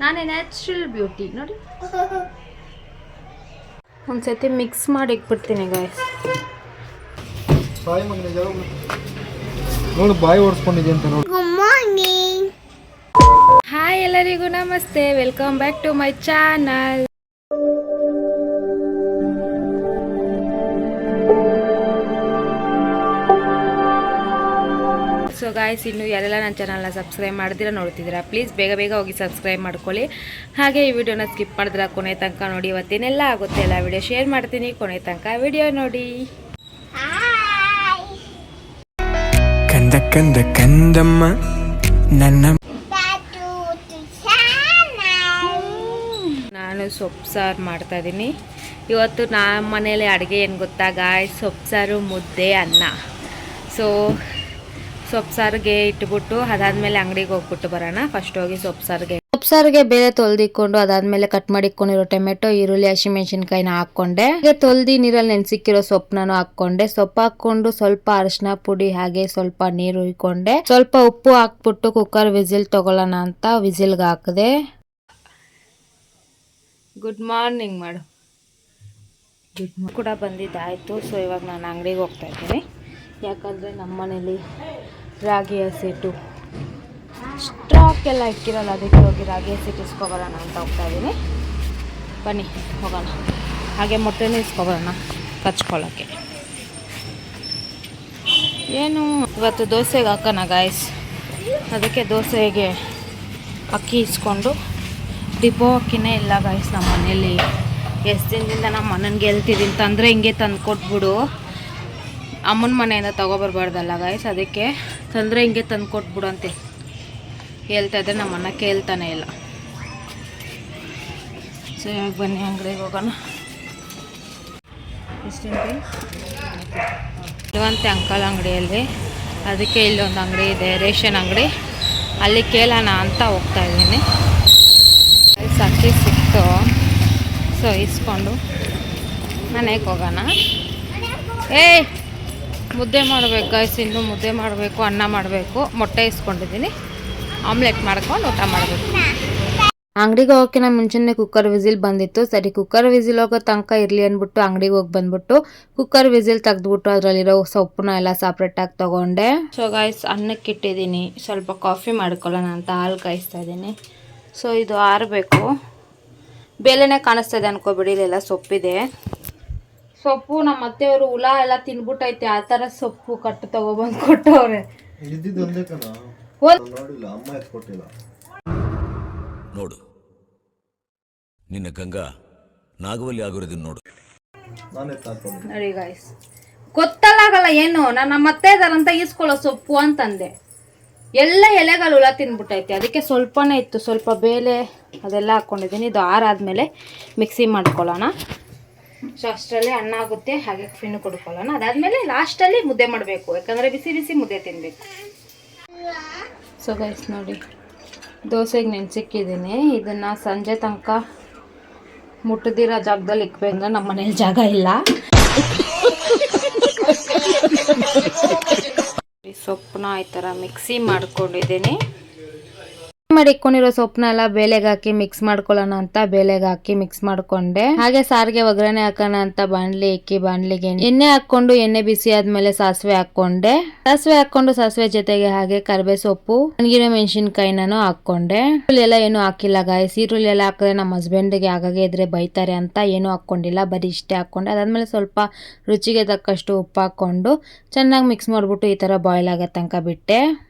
ನಾನೇ natural beauty ನೋಡಿ. ಒಂದ್ಸತಿ ಮಿಕ್ಸ್ ಮಾಡಿ ಇಟ್ಬಿಡ್ತೀನಿ ಗಾಯ್ಸ್. ನೋಡು ಬಾಯಿ ಓಡಿಸ್ಕೊಂಡಿದ್ದೆ ಅಂತ ನೋಡಿ. ಹಾಯ್ ಎಲ್ಲರಿಗೂ ನಮಸ್ತೆ, welcome back to my channel. So guys, ಇನ್ನು ಯಾರೆಲ್ಲ ನನ್ನ ಚಾನಲ್ನ ಸಬ್ಸ್ಕ್ರೈಬ್ ಮಾಡ್ದಿರ ನೋಡ್ತಿದ್ದೀರಾ, ಪ್ಲೀಸ್ ಬೇಗ ಬೇಗ ಹೋಗಿ ಸಬ್ಸ್ಕ್ರೈಬ್ ಮಾಡ್ಕೊಳ್ಳಿ. ಹಾಗೆ ಈ ವಿಡಿಯೋನ ಸ್ಕಿಪ್ ಮಾಡಿದ್ರೆ ಕೊನೆ ತನಕ ನೋಡಿ. ಇವತ್ತೇನೆಲ್ಲ ಆಗುತ್ತೆ ಎಲ್ಲ ವಿಡಿಯೋ ಶೇರ್ ಮಾಡ್ತೀನಿ, ಕೊನೆ ತನಕ ವಿಡಿಯೋ ನೋಡಿ. ಕಂದ ಕಂದ ಕಂದಮ್ಮ ನನ್ನ. ನಾನು ಸೊಪ್ಪು ಸಾರು ಮಾಡ್ತಾ ಇದ್ದೀನಿ ಇವತ್ತು. ನಮ್ಮ ಮನೇಲಿ ಅಡುಗೆ ಏನು ಗೊತ್ತಾ ಗಾಯ್ಸ್, ಸೊಪ್ಪು ಸಾರು, ಮುದ್ದೆ, ಅನ್ನ. ಸೊ ಸೊಪ್ಪು ಸಾರಿಗೆ ಇಟ್ಬಿಟ್ಟು ಅದಾದಮೇಲೆ ಅಂಗಡಿಗೆ ಹೋಗ್ಬಿಟ್ಟು ಬರೋಣ. ಫಸ್ಟ್ ಹೋಗಿ ಸೊಪ್ಪು ಸಾರಿಗೆ ಬೇಳೆ ತೊಳೆದಿಕ್ಕೊಂಡು ಅದಾದಮೇಲೆ ಕಟ್ ಮಾಡಿಕೊಂಡಿರೋ ಟೊಮೆಟೊ, ಈರುಳ್ಳಿ, ಹಸಿಮೆಣಸಿನ್ಕಾಯಿನ ಹಾಕ್ಕೊಂಡೆ. ಹಾಗೆ ತೊಳೆದು ನೀರಲ್ಲಿ ನೆನೆಸಿಕ್ಕಿರೋ ಸೊಪ್ಪನ್ನು ಹಾಕ್ಕೊಂಡೆ. ಸೊಪ್ಪು ಹಾಕ್ಕೊಂಡು ಸ್ವಲ್ಪ ಅರಿಶಿನ ಪುಡಿ ಹಾಗೆ ಸ್ವಲ್ಪ ನೀರು ಹುಯ್ಕೊಂಡೆ. ಸ್ವಲ್ಪ ಉಪ್ಪು ಹಾಕ್ಬಿಟ್ಟು ಕುಕ್ಕರ್ ವಿಸಿಲ್ ತಗೊಳ್ಳೋಣ ಅಂತ ವಿಸಿಲ್ಗೆ ಹಾಕಿದೆ. ಗುಡ್ ಮಾರ್ನಿಂಗ್ ಮಾಡು. ಕೂಡ ಬಂದಿದ್ದಾಯಿತು. ಸೊ ಇವಾಗ ನಾನು ಅಂಗಡಿಗೆ ಹೋಗ್ತಾ ಇದ್ದೀನಿ, ಯಾಕಂದರೆ ನಮ್ಮ ಮನೇಲಿ ರಾಗಿ ಹಸಿಟ್ಟು ಸ್ಟಾಕ್ ಎಲ್ಲ ಇಕ್ಕಿರಲ್ಲ, ಅದಕ್ಕೆ ಹೋಗಿ ರಾಗಿ ಹಸಿಟ್ಟು ಇಸ್ಕೊಬರೋಣ ಅಂತ ಹೋಗ್ತಾ ಇದ್ದೀನಿ. ಬನ್ನಿ ಹೋಗೋಣ. ಹಾಗೆ ಮೊಟ್ಟೆನೂ ಇಸ್ಕೊಬರೋಣ ಕಚ್ಕೊಳ್ಳೋಕ್ಕೆ. ಏನು ಇವತ್ತು ದೋಸೆಗೆ ಹಾಕೋಣ ಗಾಯ್ಸ್, ಅದಕ್ಕೆ ದೋಸೆಗೆ ಅಕ್ಕಿ ಇಸ್ಕೊಂಡು. ಡಿಪೋ ಅಕ್ಕಿನೇ ಇಲ್ಲ ಗಾಯ್ಸ್ ನಮ್ಮ ಮನೇಲಿ. ಎಷ್ಟು ದಿನದಿಂದ ನಮ್ಮ ಅಣ್ಣನಿಗೆ ಹೇಳ್ತಿದ್ದೀನಿ, ತಂದರೆ ಹಿಂಗೆ ತಂದು ಕೊಟ್ಬಿಡು, ಅಮ್ಮನ ಮನೆಯಿಂದ ತೊಗೊಬರ್ಬಾರ್ದಲ್ಲ ಗಾಯ್ಸ್, ಅದಕ್ಕೆ ತಂದರೆ ಹಿಂಗೆ ತಂದು ಕೊಟ್ಬಿಡು ಅಂತ ಹೇಳ್ತಾ ಇದ್ದರೆ ನಮ್ಮ ಅಣ್ಣ ಕೇಳ್ತಾನೆ ಇಲ್ಲ. ಸೊ ಇವಾಗ ಬನ್ನಿ ಅಂಗಡಿಗೆ ಹೋಗೋಣ. ಇರುವಂತೆ ಅಂಕಲ್ ಅಂಗಡಿಯಲ್ಲಿ, ಅದಕ್ಕೆ ಇಲ್ಲೊಂದು ಅಂಗಡಿ ಇದೆ, ರೇಷನ್ ಅಂಗಡಿ, ಅಲ್ಲಿ ಕೇಳೋಣ ಅಂತ ಹೋಗ್ತಾ ಇದ್ದೀನಿ. ಅಕ್ಕಿ ಸಿಕ್ತು, ಸೊ ಇಸ್ಕೊಂಡು ಮನೆಗೆ ಹೋಗೋಣ. ಮುದ್ದೆ ಮಾಡಬೇಕು ಗಾಯ್ಸ್, ಇನ್ನೂ ಮುದ್ದೆ ಮಾಡಬೇಕು, ಅನ್ನ ಮಾಡಬೇಕು, ಮೊಟ್ಟೆ ಇಸ್ಕೊಂಡಿದ್ದೀನಿ, ಆಮ್ಲೆಟ್ ಮಾಡ್ಕೊಂಡು ಊಟ ಮಾಡಬೇಕು. ಅಂಗಡಿಗೆ ಹೋಗೋಕ್ಕಿಂತ ಮುಂಚೆನೇ ಕುಕ್ಕರ್ ವಿಸಿಲ್ ಬಂದಿತ್ತು. ಸರಿ ಕುಕ್ಕರ್ ವಿಸಿಲ್ ಹೋಗೋ ತನಕ ಇರಲಿ ಅಂದ್ಬಿಟ್ಟು ಅಂಗಡಿಗೆ ಹೋಗಿ ಬಂದ್ಬಿಟ್ಟು ಕುಕ್ಕರ್ ವಿಸಿಲ್ ತೆಗೆದ್ಬಿಟ್ಟು ಅದರಲ್ಲಿರೋ ಸೊಪ್ಪನ್ನ ಎಲ್ಲ ಸಪ್ರೇಟಾಗಿ ತೊಗೊಂಡೆ. ಸೊ ಗಾಯ್ಸ್, ಅನ್ನಕ್ಕೆ ಇಟ್ಟಿದ್ದೀನಿ, ಸ್ವಲ್ಪ ಕಾಫಿ ಮಾಡ್ಕೊಳ್ಳೋಣ ಅಂತ ಹಾಲು ಕಾಯಿಸ್ತಾ ಇದ್ದೀನಿ. ಸೊ ಇದು ಆರಬೇಕು. ಬೇಳೆನೇ ಕಾಣಿಸ್ತಾ ಇದೆ ಅನ್ಕೋಬಿಡಿ, ಇಲ್ಲೆಲ್ಲ ಸೊಪ್ಪಿದೆ. ಸೊಪ್ಪು ನಮ್ಮ ಅತ್ತೆಯವರು ಹುಳ ಎಲ್ಲ ತಿನ್ಬಿಟ್ಟೈತೆ, ಆ ಥರ ಸೊಪ್ಪು ಕಟ್ಟು ತಗೊಬಂದು ಕೊಟ್ಟವ್ರೆ. ನೋಡು, ನಿನ್ನ ಗಂಗಾ ನಾಗವಲ್ಲಿ ಆಗಿರೋದನ್ನ ನೋಡು. ನೋಡಿ ಗಾಯ್ಸ್, ಗೊತ್ತಲ್ಲಾಗಲ್ಲ ಏನು, ನಮ್ಮ ಅತ್ತೆ ಇದಾರಂತ ಈಸ್ಕೊಳ್ಳೋ ಸೊಪ್ಪು ಅಂತಂದೆ. ಎಲ್ಲ ಎಲೆಗಳು ಹುಳ ತಿನ್ಬಿಟ್ಟೈತೆ, ಅದಕ್ಕೆ ಸ್ವಲ್ಪನೇ ಇತ್ತು, ಸ್ವಲ್ಪ ಬೇಳೆ ಅದೆಲ್ಲ ಹಾಕ್ಕೊಂಡಿದ್ದೀನಿ. ಇದು ಆರಾದ್ಮೇಲೆ ಮಿಕ್ಸಿ ಮಾಡ್ಕೊಳ್ಳೋಣ. ಸೊ ಅಷ್ಟರಲ್ಲಿ ಅನ್ನ ಆಗುತ್ತೆ, ಹಾಗೆ ಟಿಫಿನ್ ಕೊಡ್ಕೊಳ್ಳೋಣ. ಅದಾದಮೇಲೆ ಲಾಸ್ಟಲ್ಲಿ ಮುದ್ದೆ ಮಾಡಬೇಕು, ಯಾಕಂದರೆ ಬಿಸಿ ಬಿಸಿ ಮುದ್ದೆ ತಿನ್ನಬೇಕು. ಸೊ ಗೈಸ್ ನೋಡಿ, ದೋಸೆಗೆ ನೆನೆಸಿಕ್ಕಿದ್ದೀನಿ. ಇದನ್ನು ಸಂಜೆ ತನಕ ಮುಟ್ಟದಿರೋ ಜಾಗದಲ್ಲಿ ಇಕ್ಬೇಕಂದ್ರೆ ನಮ್ಮ ಮನೇಲಿ ಜಾಗ ಇಲ್ಲ. ಸೊಪ್ಪನ್ನ ಈ ಥರ ಮಿಕ್ಸಿ ಮಾಡ್ಕೊಂಡಿದ್ದೀನಿ. ಮಾಡಿಕೊಂಡಿರೋ ಸೊಪ್ಪನ್ನ ಎಲ್ಲ ಬೇಳೆಗೆ ಹಾಕಿ ಮಿಕ್ಸ್ ಮಾಡ್ಕೊಳ್ಳೋಣ ಅಂತ ಬೇಳೆಗೆ ಹಾಕಿ ಮಿಕ್ಸ್ ಮಾಡ್ಕೊಂಡೆ. ಹಾಗೆ ಸಾರಿಗೆ ಒಗ್ಗರಣೆ ಹಾಕೋಣ ಅಂತ ಬಾಣಲಿ ಇಕ್ಕಿ ಬಾಣಲಿಗೆ ಎಣ್ಣೆ ಹಾಕೊಂಡು, ಎಣ್ಣೆ ಬಿಸಿ ಆದ್ಮೇಲೆ ಸಾಸಿವೆ ಹಾಕೊಂಡೆ. ಸಾಸಿವೆ ಹಾಕೊಂಡು ಸಾಸಿವೆ ಜೊತೆಗೆ ಹಾಗೆ ಕರಿಬೇವು ಸೊಪ್ಪು, ಒಣಗಿರೋ ಮೆಣಸಿನ್ಕಾಯಿನೂ ಹಾಕೊಂಡೆ. ಈರುಳ್ಳಿ ಎಲ್ಲ ಏನು ಹಾಕಿಲ್ಲ ಗಾಯ್ಸ್, ಈರುಳ್ಳಿ ಎಲ್ಲ ಹಾಕಿದ್ರೆ ನಮ್ಮ ಹಸ್ಬೆಂಡ್ಗೆ ಆಗಾಗೆ ಇದ್ರೆ ಬೈತಾರೆ ಅಂತ ಏನು ಹಾಕೊಂಡಿಲ್ಲ, ಬರೀ ಇಷ್ಟೇ ಹಾಕೊಂಡೆ. ಅದಾದ್ಮೇಲೆ ಸ್ವಲ್ಪ ರುಚಿಗೆ ತಕ್ಕಷ್ಟು ಉಪ್ಪು ಹಾಕೊಂಡು ಚೆನ್ನಾಗಿ ಮಿಕ್ಸ್ ಮಾಡ್ಬಿಟ್ಟು ಈ ತರ ಬಾಯ್ಲ್ ಆಗೋ ತನಕ ಬಿಟ್ಟೆ.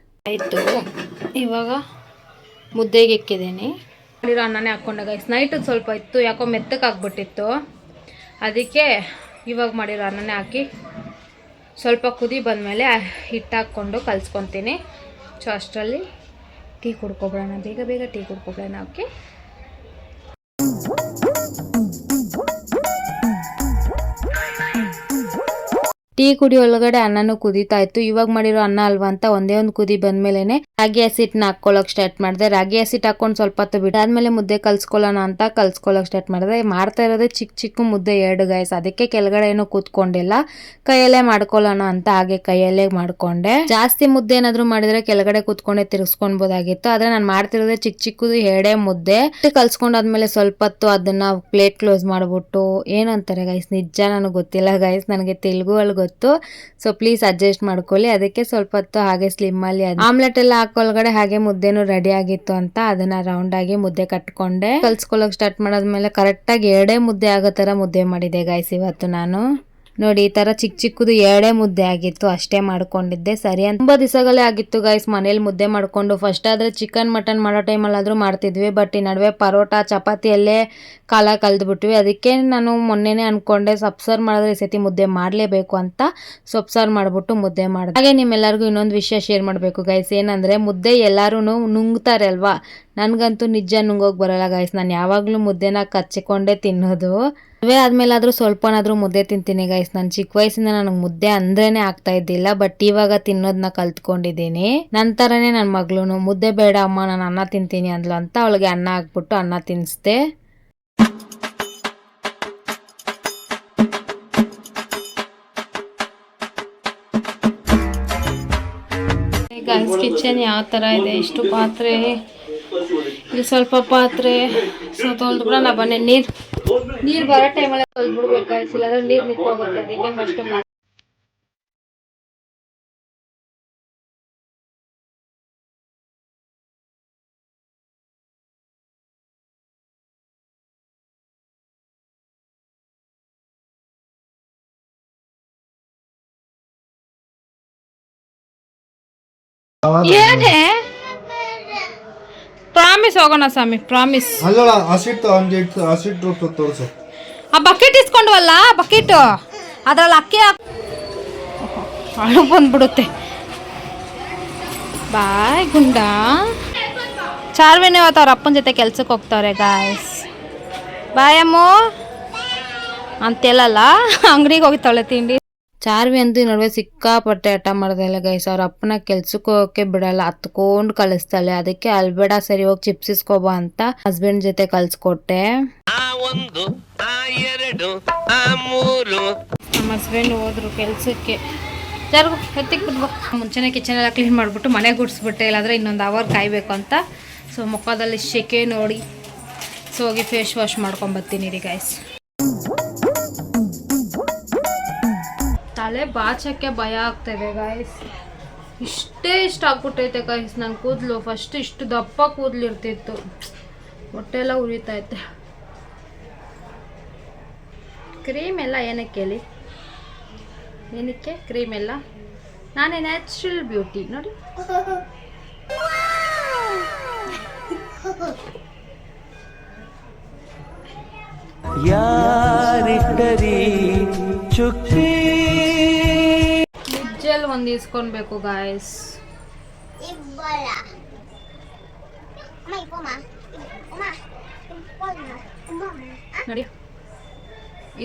ಆಯ್ತು, ಇವಾಗ ಮುದ್ದೆಗೆ ಇಕ್ಕಿದ್ದೀನಿ. ಅನ್ನನೇ ಹಾಕ್ಕೊಂಡೆ ಗೈಸ್. ನೈಟು ಸ್ವಲ್ಪ ಇತ್ತು, ಯಾಕೋ ಮೆತ್ತಕ್ಕೆ ಆಗ್ಬಿಟ್ಟಿತ್ತು, ಅದಕ್ಕೆ ಇವಾಗ ಮಾಡಿರೋ ಅನ್ನನೇ ಹಾಕಿ ಸ್ವಲ್ಪ ಕುದಿ ಬಂದಮೇಲೆ ಹಿಟ್ಟು ಹಾಕ್ಕೊಂಡು ಕಲಿಸ್ಕೊತೀನಿ. ಸೊ ಅಷ್ಟರಲ್ಲಿ ಟೀ ಕುಡ್ಕೊಬಿಡೋಣ, ಬೇಗ ಬೇಗ ಟೀ ಕುಡ್ಕೊಬಿಡೋಣ. ಓಕೆ, ಟೀ ಕುಡಿ ಒಳಗಡೆ ಅನ್ನನೂ ಕುದೀತಾ ಇತ್ತು. ಇವಾಗ ಮಾಡಿರೋ ಅನ್ನ ಅಲ್ವಾ ಅಂತ ಒಂದೇ ಒಂದು ಕುದಿ ಬಂದ್ಮೇಲೆನೆ ರಾಗಿ ಹಸಿಟ್ಟನ್ನ ಹಾಕೊಳ್ಳೋಕೆ ಸ್ಟಾರ್ಟ್ ಮಾಡಿದೆ. ರಾಗಿ ಹಸಿಟ್ಟು ಹಾಕೊಂಡು ಸ್ವಲ್ಪ ಹೊತ್ತು ಬಿಟ್ಟಾದ್ಮೇಲೆ ಮುದ್ದೆ ಕಲ್ಸ್ಕೊಳ್ಳೋಣ ಅಂತ ಕಲ್ಸ್ಕೊಳ್ಳೋಕೆ ಸ್ಟಾರ್ಟ್ ಮಾಡಿದೆ. ಮಾಡ್ತಾ ಇರೋದೇ ಚಿಕ್ಕ ಚಿಕ್ಕ ಮುದ್ದೆ 2 ಗಾಯ್ಸ್. ಅದಕ್ಕೆ ಕೆಳಗಡೆ ಏನೂ ಕೂತ್ಕೊಂಡಿಲ್ಲ, ಕೈಯಲ್ಲೇ ಮಾಡ್ಕೊಳ್ಳೋಣ ಅಂತ ಹಾಗೆ ಕೈಯಲ್ಲೇ ಮಾಡ್ಕೊಂಡೆ. ಜಾಸ್ತಿ ಮುದ್ದೆ ಏನಾದ್ರು ಮಾಡಿದ್ರೆ ಕೆಳಗಡೆ ಕೂತ್ಕೊಂಡೆ ತಿರ್ಸ್ಕೊಳ್ಬೋದಾಗಿತ್ತು. ಆದ್ರೆ ನಾನು ಮಾಡ್ತಿರೋದೇ ಚಿಕ್ಕ ಚಿಕ್ಕದು 2 ಮುದ್ದೆ ಕಲ್ಸ್ಕೊಂಡಾದ್ಮೇಲೆ ಸ್ವಲ್ಪ ಹೊತ್ತು ಅದನ್ನ ಪ್ಲೇಟ್ ಕ್ಲೋಸ್ ಮಾಡ್ಬಿಟ್ಟು ಏನಂತಾರೆ ಗೈಸ್, ನಿಜ ನನಗೆ ಗೊತ್ತಿಲ್ಲ ಗೈಸ್, ನನಗೆ ತೆಲುಗು ಅಲ್ಲಿ ಗೊತ್ತು, ಸೊ ಪ್ಲೀಸ್ ಅಡ್ಜಸ್ಟ್ ಮಾಡ್ಕೊಳ್ಳಿ. ಅದಕ್ಕೆ ಸ್ವಲ್ಪ ಹೊತ್ತು ಹಾಗೆ ಸ್ಲಿಮ್ ಅಲ್ಲಿ ಆಮ್ಲೆಟ್ ಎಲ್ಲ ಹಾಕೊಳಗಡೆ ಹಾಗೆ ಮುದ್ದೆನೂ ರೆಡಿ ಆಗಿತ್ತು ಅಂತ ಅದನ್ನ ರೌಂಡ್ ಆಗಿ ಮುದ್ದೆ ಕಟ್ಕೊಂಡೆ. ಕಲ್ಸ್ಕೊಳ್ಳೋಕೆ ಸ್ಟಾರ್ಟ್ ಮಾಡಾದ್ಮೇಲೆ ಕರೆಕ್ಟ್ ಆಗಿ 2 ಮುದ್ದೆ ಆಗೋ ತರ ಮುದ್ದೆ ಮಾಡಿದೆ ಗೈಸ್ ಇವತ್ತು ನಾನು. ನೋಡಿ ಈ ತರ ಚಿಕ್ಕ ಚಿಕ್ಕದು 2 ಮುದ್ದೆ ಆಗಿತ್ತು, ಅಷ್ಟೇ ಮಾಡ್ಕೊಂಡಿದ್ದೆ. ಸರಿ ಅಂತ ತುಂಬಾ ದಿವಸಗಳೇ ಆಗಿತ್ತು ಗೈಸ್ ಮನೇಲಿ ಮುದ್ದೆ ಮಾಡ್ಕೊಂಡು. ಫಸ್ಟ್ ಆದ್ರೆ ಚಿಕನ್ ಮಟನ್ ಮಾಡೋ ಟೈಮಲ್ಲಾದ್ರೂ ಮಾಡ್ತಿದ್ವಿ, ಬಟ್ ಈ ನಡುವೆ ಪರೋಟ ಚಪಾತಿಯಲ್ಲೇ ಕಾಲ ಕಳೆದ್ಬಿಟ್ವಿ. ಅದಕ್ಕೆ ನಾನು ಮೊನ್ನೆನೇ ಅನ್ಕೊಂಡೆ ಸೊಪ್ಸಾರು ಮಾಡಿದ್ರೆ ಈ ಸತಿ ಮುದ್ದೆ ಮಾಡಲೇಬೇಕು ಅಂತ ಸೊಪ್ಸಾರು ಮಾಡ್ಬಿಟ್ಟು ಮುದ್ದೆ ಮಾಡಿದೆ. ಹಾಗೆ ನಿಮ್ಮೆಲ್ಲರಿಗೂ ಇನ್ನೊಂದು ವಿಷಯ ಶೇರ್ ಮಾಡಬೇಕು ಗೈಸ್, ಏನಂದ್ರೆ ಮುದ್ದೆ ಎಲ್ಲರೂ ನುಂಗ್ತಾರೆ ಅಲ್ವಾ, ನನ್ಗಂತೂ ನಿಜ ನುಂಗೋಗಿ ಬರಲ್ಲ ಗೈಸ್. ನಾನು ಯಾವಾಗ್ಲೂ ಮುದ್ದೆನ ಕಚ್ಚಿಕೊಂಡೇ ತಿನ್ನೋದು. ಮದುವೆ ಆದ್ಮೇಲಾದ್ರೂ ಸ್ವಲ್ಪನಾದ್ರೂ ಮುದ್ದೆ ತಿಂತೀನಿ ಗೈಸ್. ನಾನು ಚಿಕ್ಕ ವಯಸ್ಸಿಂದ ನನಗೆ ಮುದ್ದೆ ಅಂದ್ರೇನೆ ಆಗ್ತಾ ಇದ್ದಿಲ್ಲ, ಬಟ್ ಇವಾಗ ತಿನ್ನೋದನ್ನ ಕಲ್ತ್ಕೊಂಡಿದ್ದೀನಿ. ನಂತರನೇ ನನ್ನ ಮಗಳು ಮುದ್ದೆ ಬೇಡ ಅಮ್ಮ ನಾನು ಅನ್ನ ತಿಂತೀನಿ ಅಂದ್ಲು ಅಂತ ಅವಳಿಗೆ ಅನ್ನ ಹಾಕ್ಬಿಟ್ಟು ಅನ್ನ ತಿನ್ನಿಸ್ದೆ. ಗೈಸ್ ಕಿಚನ್ ಯಾವ ಥರ ಇದೆ, ಇಷ್ಟು ಪಾತ್ರೆ, ಇಲ್ಲಿ ಸ್ವಲ್ಪ ಪಾತ್ರೆ, ಸೊ ತೊಳೆದ್ಬಿಡ ನಾ ಬನ್ನಿ. ನೀರು ಬರೋ ಟೈಮಲ್ಲಿ ತೊಳೆದ್ಬಿಡ್ಬೇಕು ಗೈಸ್, ಇಲ್ಲಾಂದ್ರೆ ನೀರು ನಿಂತ್ಕೋಗುತ್ತೆ. ಅದಕ್ಕೆ ಫಸ್ಟ್ ಮಾಡಿ ಏನೇ ಪ್ರಾಮಿಸ್ ಹೋಗೋಣ ಸ್ವಾಮಿ, ಪ್ರಾಮಿಸ್. ಅಲ್ಲ ಹಸಿಟ್ಟು ಹಸಿಟ್ಟು ತೋರಿಸು. ಆ ಬಕೆಟ್ ಇಸ್ಕೊಂಡ್ವಲ್ಲ, ಬಕೆಟು ಅದ್ರಲ್ಲಿ ಅಕ್ಕಿ ಅಳು ಬಂದ್ಬಿಡುತ್ತೆ. ಬಾಯ್ ಗುಂಡ. ಚಾರ್ವಿನೇ ಅವತ್ತು ಅವ್ರ ಅಪ್ಪನ ಜೊತೆ ಕೆಲ್ಸಕ್ಕೆ ಹೋಗ್ತವ್ರೆ ಗಾಯ್ಸ್. ಬಾಯಮ್ಮು ಅಂತೆಲ್ಲಲ್ಲ, ಅಂಗಡಿಗೆ ಹೋಗ್ತಾಳೆ ತಿಂಡಿ. ಚಾರ್ವಿ ಅಂತೂ ಈ ನಡುವೆ ಸಿಕ್ಕಾಪಟ್ಟೆ ಹಠ ಮಾಡ್ದಲ್ಲ ಗೈಸ್. ಅವ್ರ ಅಪ್ಪನ ಕೆಲ್ಸಕ್ಕೆ ಹೋಗಕ್ಕೆ ಬಿಡಲ್ಲ, ಹತ್ಕೊಂಡು ಕಳಿಸ್ತಾಳೆ. ಅದಕ್ಕೆ ಅಲ್ಬೇಡ ಸರಿ ಹೋಗಿ ಚಿಪ್ಸ್ ಇಸ್ಕೊಬ ಅಂತ ಹಸ್ಬೆಂಡ್ ಜೊತೆ ಕಲ್ಸ್ಕೊಟ್ಟೆ. ನಮ್ಮ ಹಸ್ಬೆಂಡ್ ಹೋದ್ರು ಕೆಲ್ಸಕ್ಕೆ. ಯಾರಿಗೂ ಎತ್ತಿಗೆ ಬಿಡ್ಬೋ. ಮುಂಚೆನೇ ಕಿಚನ್ ಎಲ್ಲ ಕ್ಲೀನ್ ಮಾಡಿಬಿಟ್ಟು ಮನೆ ಗುಡಿಸ್ಬಿಟ್ಟೆ, ಇಲ್ಲಾಂದರೆ ಇನ್ನೊಂದು ಅವರ್ ಕಾಯಬೇಕು ಅಂತ. ಸೊ ಮುಖದಲ್ಲಿ ಶೆಕೆ ನೋಡಿ ಸೊ ಹೋಗಿ ಫೇಸ್ ವಾಶ್ ಮಾಡ್ಕೊಂಬರ್ತೀನಿ ರೀ ಗೈಸ್. ತಲೆ ಬಾಚಕ್ಕೆ ಭಯ ಆಗ್ತಾಯಿದೆ ಗಾಯ್ಸ್. ಇಷ್ಟ ಆಗ್ಬಿಟ್ಟೈತೆ ಗಾಯ್ಸ್ ನನ್ನ ಕೂದಲು. ಫಸ್ಟ್ ಇಷ್ಟು ದಪ್ಪ ಕೂದಲು ಇರ್ತಿತ್ತು, ಹೊಟ್ಟೆಲ್ಲ ಉರಿತೈತೆ. ಕ್ರೀಮ್ ಎಲ್ಲ ಏನಕ್ಕೆ ಹೇಳಿ, ಏನಕ್ಕೆ ಕ್ರೀಮ್ ಎಲ್ಲ? ನಾನೇ ನ್ಯಾಚುರಲ್ ಬ್ಯೂಟಿ ನೋಡಿ. ಲಿಪ್ಜೆಲ್ ಒಂದು ಇಸ್ಕೊಳ್ಬೇಕು ಗಾಯ್ಸ್. ನೋಡಿ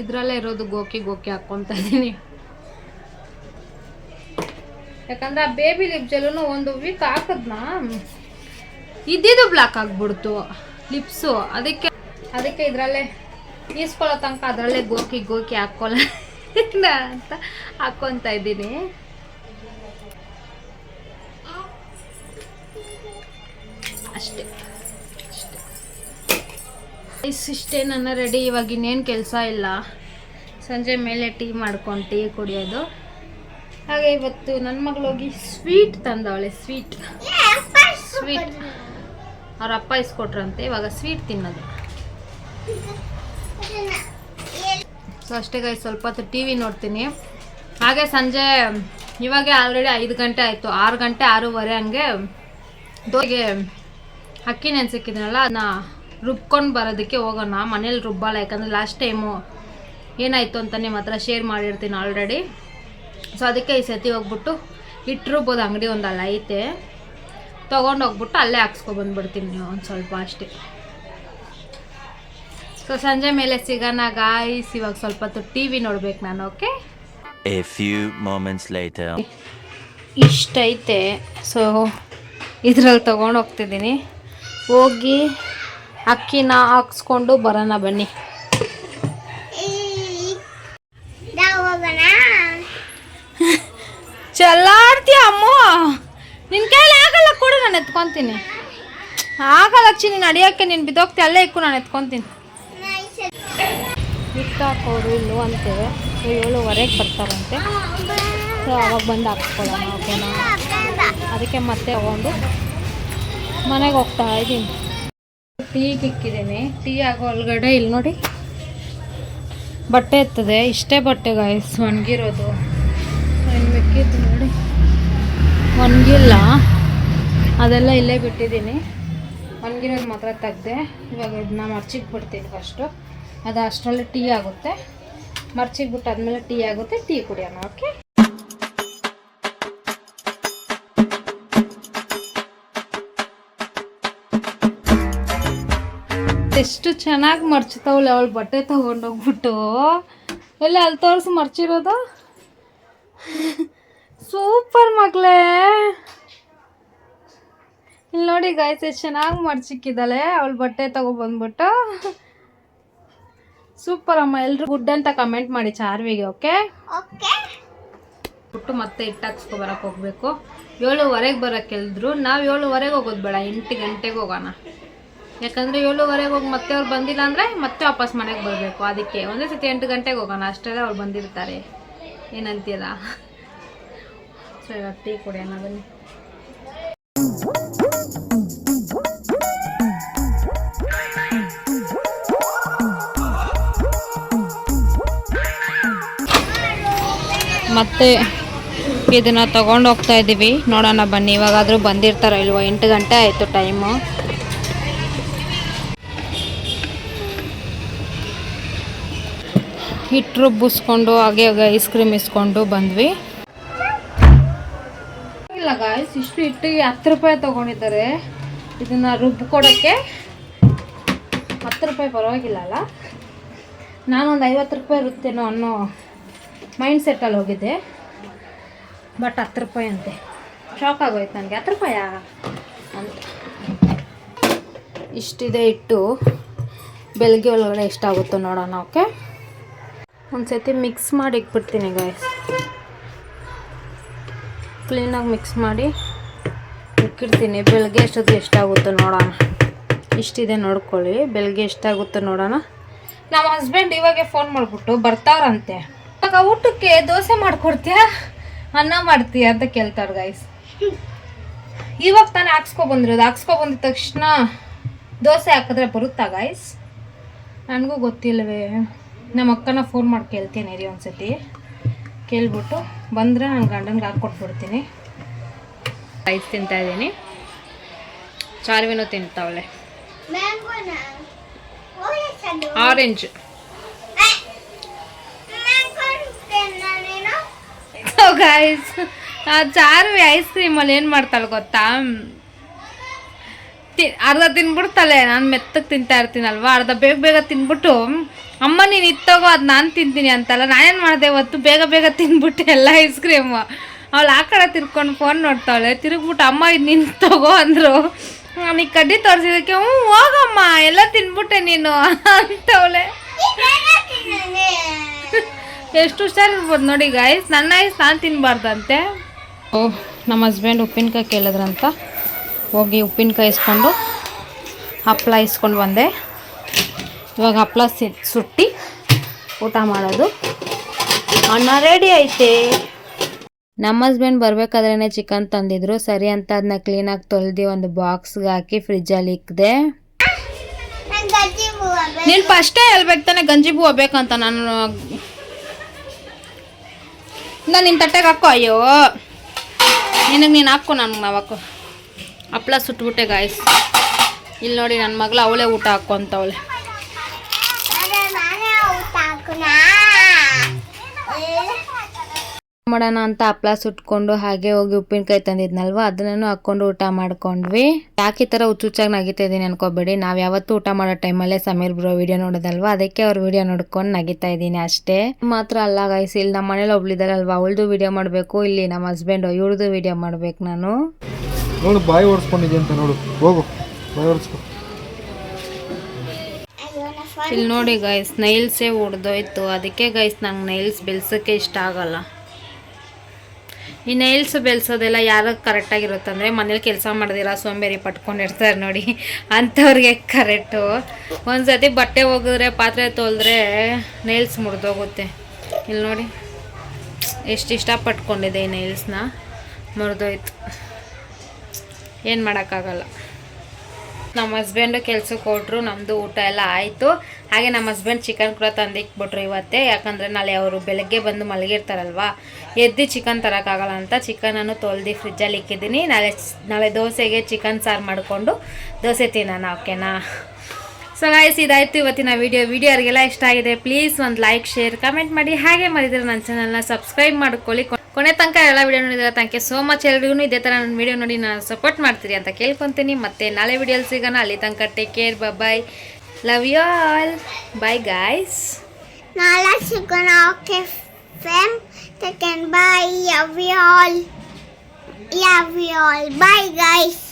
ಇದ್ರಲ್ಲೇ ಇರೋದು ಗೋಕಿ ಹಾಕ್ಕೊಂತ ಇದೀನಿ. ಯಾಕಂದ್ರೆ ಆ ಬೇಬಿ ಲಿಪ್ಜೆಲ್ನು 1 ವೀಕ್ ಹಾಕದ್ನಾ, ಇದ್ದಿದ್ದು ಬ್ಲಾಕ್ ಆಗ್ಬಿಡ್ತು ಲಿಪ್ಸು. ಅದಕ್ಕೆ ಇದ್ರಲ್ಲೇ ಈಸ್ಕೊಳ್ಳೋ ತನಕ ಅದರಲ್ಲೇ ಗೋಕಿ ಹಾಕ್ಕೊಳ್ಳ ಅಂತ ಹಾಕ್ಕೊಂತ ಇದ್ದೀನಿ. ಅಷ್ಟೇ ಇಷ್ಟೇ ನನ್ನ ರೆಡಿ. ಇವಾಗ ಇನ್ನೇನು ಕೆಲಸ ಇಲ್ಲ, ಸಂಜೆ ಮೇಲೆ ಟೀ ಮಾಡ್ಕೊಂಡು ಟೀ ಕುಡಿಯೋದು. ಹಾಗೆ ಇವತ್ತು ನನ್ನ ಮಗಳೋಗಿ ಸ್ವೀಟ್ ತಂದವಳೆ. ಸ್ವೀಟ್ ಅವ್ರ ಅಪ್ಪ ಇಸ್ಕೊಟ್ರಂತೆ, ಇವಾಗ ಸ್ವೀಟ್ ತಿನ್ನೋದು. ಸೊ ಅಷ್ಟೇ ಗೈಸ್, ಸ್ವಲ್ಪ ಹೊತ್ತು ಟಿ ವಿ ನೋಡ್ತೀನಿ. ಹಾಗೆ ಸಂಜೆ ಇವಾಗ ಆಲ್ರೆಡಿ 5 ಗಂಟೆ ಆಯಿತು, 6 ಗಂಟೆ 6:30 ಹಂಗೆ ದೋಸೆಗೆ ಅಕ್ಕಿ ನೆನ್ಸಿಕ್ಕಿದ್ದೀನಲ್ಲ ಅದನ್ನ ರುಬ್ಕೊಂಡು ಬರೋದಕ್ಕೆ ಹೋಗೋಣ. ಮನೇಲಿ ರುಬ್ಬಲ್ಲ, ಯಾಕಂದರೆ ಲಾಸ್ಟ್ ಟೈಮು ಏನಾಯಿತು ಅಂತ ನಿಮ್ಮ ಹತ್ರ ಶೇರ್ ಮಾಡಿರ್ತೀನಿ ಆಲ್ರೆಡಿ. ಸೊ ಅದಕ್ಕೆ ಈ ಸತಿ ಹೋಗ್ಬಿಟ್ಟು ಹಿಟ್ಟು ರುಬ್ಬೋದು, ಅಂಗಡಿ ಒಂದಲ್ಲ ಐತೆ, ತೊಗೊಂಡೋಗ್ಬಿಟ್ಟು ಅಲ್ಲೇ ಹಾಕ್ಸ್ಕೊಬಂದ್ಬಿಡ್ತೀನಿ ನೀವು ಒಂದು ಸ್ವಲ್ಪ ಅಷ್ಟೇ. ಸೊ ಸಂಜೆ ಮೇಲೆ ಸಿಗೋಣ ಗಾಯ್ಸ್. ಇವಾಗ ಸ್ವಲ್ಪ ಹೊತ್ತು ಟಿ ವಿ ನೋಡ್ಬೇಕು ನಾನು. Okay A few moments later. ಇಷ್ಟೈತೆ. ಸೊ ಇದ್ರಲ್ಲಿ ತೊಗೊಂಡು ಹೋಗ್ತಿದ್ದೀನಿ. ಹೋಗಿ ಅಕ್ಕಿನ ಹಾಕ್ಸ್ಕೊಂಡು ಬರೋಣ ಬನ್ನಿ. ಚಲ್ಲಾಡ್ತೀಯ ಅಮ್ಮ, ನಿನ್ನ ಕೈಲಿ ಆಗಲ್ಲ ಕೊಡು, ನಾನು ಎತ್ಕೊತೀನಿ. ಆಗಲ್ಲ ಅಚ್ಚಿ, ನೀನು ಅಡಿಯೋಕ್ಕೆ ನೀನು ಬಿದ್ದೋಗ್ತಿ, ಅಲ್ಲೇ ಇಕ್ಕು, ನಾನು ಎತ್ಕೊತೀನಿ. ಹಾಕೋರು ಇಲ್ಲೂ ಅಂತೇವೆ. ಸೊ 7:15 ಬರ್ತಾರಂತೆ. ಸೊ ಅವಾಗ ಬಂದು ಹಾಕ್ಸ್ಕೊಳ್ಳೋಣ, ಓಕೆನಾ? ಅದಕ್ಕೆ ಮತ್ತೆ ತಗೊಂಡು ಮನೆಗೆ ಹೋಗ್ತಾ ಇದ್ದೀನಿ. ಟೀಗೆ ಇಕ್ಕಿದ್ದೀನಿ. ಟೀ ಆಗೋ ಒಳಗಡೆ ಇಲ್ಲಿ ನೋಡಿ ಬಟ್ಟೆ ಇರ್ತದೆ. ಇಷ್ಟೇ ಬಟ್ಟೆ ಗಾಯ್ಸ್ ಒಣಗಿರೋದು. ಇನ್ನು ಮಿಕ್ಕಿದ್ದು ನೋಡಿ ಒಣಗಿಲ್ಲ, ಅದೆಲ್ಲ ಇಲ್ಲೇ ಬಿಟ್ಟಿದ್ದೀನಿ. ಒಣಗಿರೋದು ಮಾತ್ರ ತೆಗ್ದೆ. ಇವಾಗ ಇದನ್ನ ಮರ್ಚಿಗೆ ಬಿಡ್ತೀನಿ ಫಸ್ಟು. ಅದು ಅಷ್ಟರಲ್ಲಿ ಟೀ ಆಗುತ್ತೆ. ಮರ್ಚಿಗೆ ಬಿಟ್ಟಾದ್ಮೇಲೆ ಟೀ ಆಗುತ್ತೆ. ಟೀ ಕುಡಿಯೋಣ, ಓಕೆ? ಎಷ್ಟು ಚೆನ್ನಾಗಿ ಮರ್ಚ್ತಾವಳೆ ಅವಳು ಬಟ್ಟೆ ತಗೊಂಡೋಗ್ಬಿಟ್ಟು. ಎಲ್ಲ ಅಲ್ಲಿ ತೋರಿಸಿ ಮರ್ಚಿರೋದು. ಸೂಪರ್ ಮಗಳೇ, ಇಲ್ಲಿ ನೋಡಿ ಗಾಯ್ಸ್ ಎಷ್ಟು ಚೆನ್ನಾಗಿ ಮರ್ಚಿಕ್ಕಿದ್ದಾಳೆ ಅವಳು ಬಟ್ಟೆ ತಗೊಬಂದ್ಬಿಟ್ಟು. ಸೂಪರ್ ಅಮ್ಮ. ಎಲ್ಲರೂ ಗುಡ್ ಅಂತ ಕಮೆಂಟ್ ಮಾಡಿ ಚಾರ್ವಿಗೆ, ಓಕೆ? ಬಿಟ್ಟು ಮತ್ತೆ ಹಿಟ್ಟು ಬರೋಕ್ಕೆ ಹೋಗ್ಬೇಕು. 7:15 ಬರೋಕ್ಕೆ ಹೇಳಿದ್ರು. ನಾವು 7:15 ಹೋಗೋದು ಬೇಡ, 8 ಗಂಟೆಗೆ ಹೋಗೋಣ. ಯಾಕಂದರೆ 7:15 ಹೋಗಿ ಮತ್ತೆ ಅವ್ರು ಬಂದಿಲ್ಲ ಅಂದರೆ ಮತ್ತೆ ವಾಪಸ್ ಮನೆಗೆ ಬರಬೇಕು. ಅದಕ್ಕೆ ಒಂದೇ ಸತಿ 8 ಗಂಟೆಗೆ ಹೋಗೋಣ. ಅಷ್ಟೆಲ್ಲ ಅವ್ರು ಬಂದಿರ್ತಾರೆ. ಏನಂತೀರ? ಸರಿ, ಟೀ ಕುಡಿಯೋಣ ಬನ್ನಿ. ಮತ್ತೆ ಇದನ್ನು ತಗೊಂಡು ಹೋಗ್ತಾ ಇದ್ದೀವಿ. ನೋಡೋಣ ಬನ್ನಿ, ಇವಾಗಾದರೂ ಬಂದಿರ್ತಾರೋ ಇಲ್ವೋ. 8 ಗಂಟೆ ಆಯಿತು ಟೈಮು. ಹಿಟ್ಟು ರುಬ್ಬಿಸ್ಕೊಂಡು ಹಾಗೆ ಐಸ್ ಕ್ರೀಮ್ ಇಸ್ಕೊಂಡು ಬಂದ್ವಿ. ಇಲ್ಲ ಗಾಯ್ಸ್, ಇಷ್ಟು ಹಿಟ್ಟಿಗೆ 10 ರೂಪಾಯಿ ತೊಗೊಂಡಿದ್ದಾರೆ. ಇದನ್ನು ರುಬ್ಬಿಕೊಡೋಕ್ಕೆ 10 ರೂಪಾಯಿ ಪರವಾಗಿಲ್ಲ ಅಲ್ಲ. ನಾನೊಂದು 50 ರೂಪಾಯಿ ಇರುತ್ತೇನೋ ಅನ್ನೋ ಮೈಂಡ್ ಸೆಟ್ಟಲ್ಲಿ ಹೋಗಿದ್ದೆ. ಬಟ್ 10 ರೂಪಾಯಿ ಅಂತೆ. ಶಾಕ್ ಆಗೋಯ್ತು ನನಗೆ. 10 ರೂಪಾಯಾ ಅಂತ. ಇಷ್ಟಿದೆ ಹಿಟ್ಟು. ಬೆಳಗ್ಗೆ ಒಳಗಡೆ ಎಷ್ಟಾಗುತ್ತೋ ನೋಡೋಣ, ಓಕೆ? ಒಂದು ಸತಿ ಮಿಕ್ಸ್ ಮಾಡಿ ಇಟ್ಬಿಡ್ತೀನಿ ಗಾಯ್ಸ್. ಕ್ಲೀನಾಗಿ ಮಿಕ್ಸ್ ಮಾಡಿ ಇಕ್ಕಿಡ್ತೀನಿ. ಬೆಳಗ್ಗೆ ಎಷ್ಟೊತ್ತು ಎಷ್ಟಾಗುತ್ತೋ ನೋಡೋಣ. ಇಷ್ಟಿದೆ ನೋಡ್ಕೊಳ್ಳಿ. ಬೆಳಗ್ಗೆ ಎಷ್ಟಾಗುತ್ತೋ ನೋಡೋಣ. ನಮ್ಮ ಹಸ್ಬೆಂಡ್ ಇವಾಗೆ ಫೋನ್ ಮಾಡಿಬಿಟ್ಟು ಬರ್ತಾರಂತೆ. ಇವಾಗ ಊಟಕ್ಕೆ ದೋಸೆ ಮಾಡಿಕೊಡ್ತೀಯಾ, ಅನ್ನ ಮಾಡ್ತೀಯಾ ಅಂತ ಕೇಳ್ತಾರೆ ಗಾಯ್ಸ್. ಇವಾಗ ತಾನೇ ಹಾಕ್ಸ್ಕೊಬಂದಿರೋದು. ಹಾಕ್ಸ್ಕೊಬಂದಿದ ತಕ್ಷಣ ದೋಸೆ ಹಾಕಿದ್ರೆ ಬರುತ್ತಾ ಗಾಯ್ಸ್? ನನಗೂ ಗೊತ್ತಿಲ್ಲವೇ. ನಮ್ಮ ಅಕ್ಕನ ಫೋನ್ ಮಾಡಿ ಕೇಳ್ತೀನಿ ರೀ ಒಂದ್ಸತಿ. ಕೇಳ್ಬಿಟ್ಟು ಬಂದರೆ ನನ್ನ ಗಂಡನಿಗೆ ಹಾಕ್ಕೊಟ್ಬಿಡ್ತೀನಿ. ರೈಸ್ ತಿಂತಾಯಿದ್ದೀನಿ. ಚಾರ್ವಿನೂ ತಿಂತಾವಳೆ. ಆರೆಂಜ್ ಗೈಸ್, ಚಾರ್ವಿ ಐಸ್ ಕ್ರೀಮಲ್ಲಿ ಏನು ಮಾಡ್ತಾಳೆ ಗೊತ್ತಾ? ಅರ್ಧ ತಿನ್ಬಿಡ್ತಾಳೆ. ನಾನು ಮೆತ್ತಗೆ ತಿಂತಾ ಇರ್ತೀನಲ್ವ, ಅರ್ಧ ಬೇಗ ಬೇಗ ತಿನ್ಬಿಟ್ಟು ಅಮ್ಮ ನೀನು ಇತ್ತೋಗೋ ಅದು ನಾನು ತಿಂತೀನಿ ಅಂತಲ್ಲ. ನಾನೇನು ಮಾಡಿದೆ ಇವತ್ತು, ಬೇಗ ಬೇಗ ತಿನ್ಬಿಟ್ಟೆ ಎಲ್ಲ ಐಸ್ ಕ್ರೀಮು. ಅವಳು ಆ ಕಡೆ ತಿರ್ಕೊಂಡು ಫೋನ್ ನೋಡ್ತಾಳೆ. ತಿರುಗ್ಬಿಟ್ಟು ಅಮ್ಮ ಇದು ನಿನ್ ತಗೋ ಅಂದರು. ನನಗೆ ಕಡ್ಡಿ ತೋರಿಸಿದಕ್ಕೆ ಹ್ಞೂ ಹೋಗಮ್ಮ ಎಲ್ಲ ತಿನ್ಬಿಟ್ಟೆ ನೀನು ಅಂತವಳೆ. ಎಷ್ಟು ಹುಷಾರಿರ್ಬೋದು ನೋಡಿ ಗಾಯ್ಸ್. ನನ್ನ ಐಸ್ ನಾನು ತಿನ್ನಬಾರ್ದಂತೆ. ನಮ್ಮ ಹಸ್ಬೆಂಡ್ ಉಪ್ಪಿನಕಾಯಿ ಕೇಳಿದ್ರಂತ ಹೋಗಿ ಉಪ್ಪಿನಕಾಯಿ ಇಸ್ಕೊಂಡು ಹಪ್ಪಳ ಇಸ್ಕೊಂಡು ಬಂದೆ. ಇವಾಗ ಹಪ್ಪಳ ಸುಟ್ಟಿ ಊಟ ಮಾಡೋದು. ಅನ್ನ ರೆಡಿ ಐತೆ. ನಮ್ಮ ಹಸ್ಬೆಂಡ್ ಬರಬೇಕಾದ್ರೇ ಚಿಕನ್ ತಂದಿದ್ರು. ಸರಿ ಅಂತ ಅದನ್ನ ಕ್ಲೀನಾಗಿ ತೊಳೆದು ಒಂದು ಬಾಕ್ಸ್ಗೆ ಹಾಕಿ ಫ್ರಿಜ್ಜಲ್ಲಿ ಇಕ್ಕಿದೆ. ನೀನು ಫಸ್ಟೇ ಹೇಳ್ಬೇಕು ತಾನೆ ಗಂಜಿ ಬೂವ ಬೇಕಂತ. ನಾನು ನಿನ್ನ ತಟ್ಟೆಗೆ ಹಾಕೋ. ಅಯ್ಯೋ ನಿನಗೆ ನೀನು ಹಾಕು, ನನಗೆ ನಾವು ಹಾಕು. ಹಪ್ಪಳ ಸುಟ್ಬಿಟ್ಟೆ ಗಾಯ್ಸ್. ಇಲ್ಲಿ ನೋಡಿ ನನ್ನ ಮಗಳು ಅವಳೇ ಊಟ ಹಾಕ್ಕೊಂತವಳೆ. ಮಾಡೋಣ ಅಂತ ಹಪ್ಳ ಸುಟ್ಕೊಂಡು ಹಾಗೆ ಹೋಗಿ ಉಪ್ಪಿನಕಾಯಿ ತಂದಿದ್ನಲ್ವ ಅದನ್ನು ಹಾಕೊಂಡು ಊಟ ಮಾಡ್ಕೊಂಡ್ವಿ. ಯಾಕೆ ಈ ತರ ಹುಚ್ಚುಚ್ಚಾಗಿ ನಗಿತಾ ಇದೀನಿ ಅನ್ಕೋಬೇಡಿ, ನಾವ್ ಯಾವತ್ತೂ ಊಟ ಮಾಡೋ ಟೈಮಲ್ಲೇ ಸಮೀರ್ ಬ್ರೋ ವಿಡಿಯೋ ನೋಡೋದಲ್ವಾ, ಅದಕ್ಕೆ ಅವ್ರ ವಿಡಿಯೋ ನೋಡ್ಕೊಂಡು ನಗಿತಾ ಇದ್ದೀನಿ ಅಷ್ಟೇ. ಮಾತ್ರ ಅಲ್ಲ ಗೈಸ್, ಇಲ್ಲಿ ನಮ್ಮ ಮನೇಲಿ ಒಬ್ಳಿದಾರಲ್ವಾ ಅವಳದು ವಿಡಿಯೋ ಮಾಡ್ಬೇಕು, ಇಲ್ಲಿ ನಮ್ಮ ಹಸ್ಬೆಂಡ್ ಇವ್ರದ್ದು ವಿಡಿಯೋ ಮಾಡ್ಬೇಕು ನಾನು. ನೋಡು ಬಾಯಿ ಓಡಿಸ್ಕೊಂಡಿದ್ದೆ ಅಂತ ನೋಡು, ಹೋಗು ಬಾಯಿ ಓಡಿಸ್ಕೊ. ಇಲ್ಲಿ ನೋಡಿ ಗೈಸ್ ನೈಲ್ಸೇ ಹೊಡೆದೋಯ್ತು, ಅದಕ್ಕೆ ಗೈಸ್ ನಂಗೆ ನೈಲ್ಸ್ ಬೆಳ್ಸೋಕ್ಕೆ ಇಷ್ಟ ಆಗಲ್ಲ. ಈ ನೈಲ್ಸ್ ಬೆಳೆಸೋದೆಲ್ಲ ಯಾರು ಕರೆಕ್ಟಾಗಿರುತ್ತಂದರೆ ಮನೇಲಿ ಕೆಲಸ ಮಾಡೋದಿಲ್ಲ ಸೋಂಬೇರಿ ಪಟ್ಕೊಂಡಿರ್ತಾರೆ ನೋಡಿ ಅಂಥವ್ರಿಗೆ ಕರೆಕ್ಟು. ಒಂದು ಸತಿ ಬಟ್ಟೆ ಒಗೆದ್ರೆ ಪಾತ್ರೆ ತೊಳೆದ್ರೆ ನೈಲ್ಸ್ ಮುರಿದೋಗುತ್ತೆ. ಇಲ್ಲಿ ನೋಡಿ ಎಷ್ಟು ಇಷ್ಟಪಟ್ಕೊಂಡಿದೆ ಈ ನೈಲ್ಸ್ನ, ಮುರಿದೋಯ್ತು, ಏನು ಮಾಡೋಕ್ಕಾಗಲ್ಲ. ನಮ್ಮ ಹಸ್ಬೆಂಡು ಕೆಲ್ಸಕ್ಕೆ ಕೊಟ್ಟರು, ನಮ್ಮದು ಊಟ ಎಲ್ಲ ಆಯಿತು. ಹಾಗೆ ನಮ್ಮ ಹಸ್ಬೆಂಡ್ ಚಿಕನ್ ಕೂಡ ತಂದಿಕ್ಬಿಟ್ರು ಇವತ್ತೇ, ಯಾಕಂದರೆ ನಾಳೆ ಅವರು ಬೆಳಗ್ಗೆ ಬಂದು ಮಲಗಿರ್ತಾರಲ್ವ, ಎದ್ದು ಚಿಕನ್ ತರೋಕ್ಕಾಗಲ್ಲ ಅಂತ ಚಿಕನನ್ನು ತೊಳೆದು ಫ್ರಿಜ್ಜಲ್ಲಿ ಇಕ್ಕಿದ್ದೀನಿ. ನಾಳೆ ದೋಸೆಗೆ ಚಿಕನ್ ಸಾರು ಮಾಡಿಕೊಂಡು ದೋಸೆ ತಿನ್ನೋಣ, ಓಕೆನಾ? ಸೊ ಗೈಸ್ ಇದಾಯಿತು ಇವತ್ತಿನ ವಿಡಿಯೋ ಯಾರಿಗೆಲ್ಲ ಇಷ್ಟ ಆಗಿದೆ ಪ್ಲೀಸ್ ಒಂದು ಲೈಕ್ ಶೇರ್ ಕಮೆಂಟ್ ಮಾಡಿ, ಹಾಗೆ ಮಾಡಿದರೆ ನನ್ನ ಚಾನಲ್ನ ಸಬ್ಸ್ಕ್ರೈಬ್ ಮಾಡ್ಕೊಳ್ಳಿ. ಕೊನೆ ತನಕ ಎಲ್ಲ ವಿಡಿಯೋ ನೋಡಿದ್ರೆ ಥ್ಯಾಂಕ್ ಯು ಸೋ ಮಚ್. ಎಲ್ರಿಗೂ ಇದೇ ಥರ ನನ್ನ ವಿಡಿಯೋ ನೋಡಿ ನಾನು ಸಪೋರ್ಟ್ ಮಾಡ್ತೀರಿ ಅಂತ ಕೇಳ್ಕೊತೀನಿ. ಮತ್ತೆ ನಾಳೆ ವಿಡಿಯೋಲಿ ಸಿಗೋಣ, ಅಲ್ಲಿ ತನಕ take care, bye, love you all, bye guys. ನಾಳೆ ಸಿಗೋಣ, okay fam, take care, bye, love you all, bye guys.